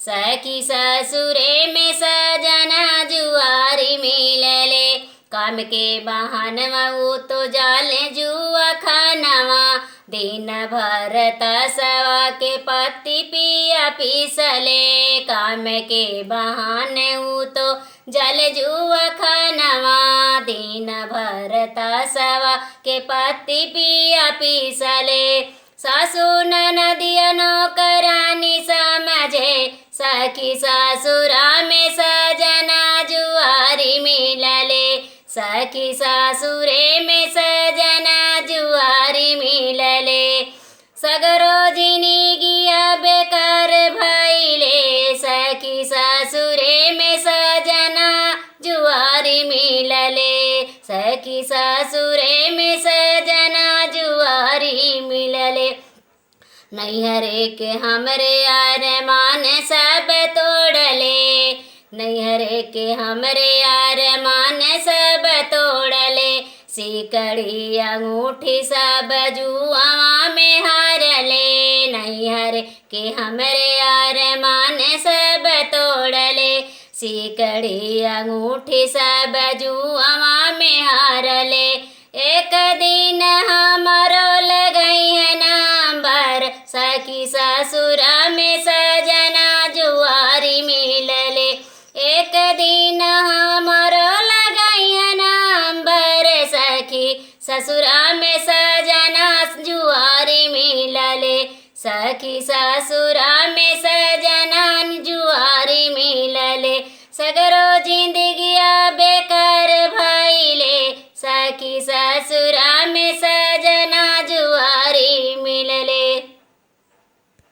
सखी ससुरे में सजना जुआरी मिलले। काम के बहानवा वो तो जाले जुआ खानवा। दिन भर तसवा के पत्ती पिया पीसले। काम के बहाने वो तो जल जुआ खानवा। दिन भर तसवा के पत्ती पिया पीसले। सासू ननदिया नौकरानी समझे। सखी ससुरा में सजना जुआरी मिलले। सखी ससुरे में सजना जुआरी मिलले। सगरो जिंदगिया बेकार भइले। सखी ससुरे में सजना जुआरी मिलले। सखी ससुरे में सजना जुआरी मिलले। नैहरे के हमरे अरमान सब तोड़ले। नैहरे के हमरे अरमान सब तोड़ले। सिकड़ी अंगूठी सब जुआवा में हारले। नैहरे के हमरे अरमान सब तोड़ले। सिकड़ी अंगूठी सब जुआवा में हारले। एक दिन हमरो लगई है नंबर। सखी ससुरा में सजना जुआरी मिलले। एक दिन हमरो लगई है नंबर। सखी ससुरा में सजना जुआरी मिलले। सखी ससुरा में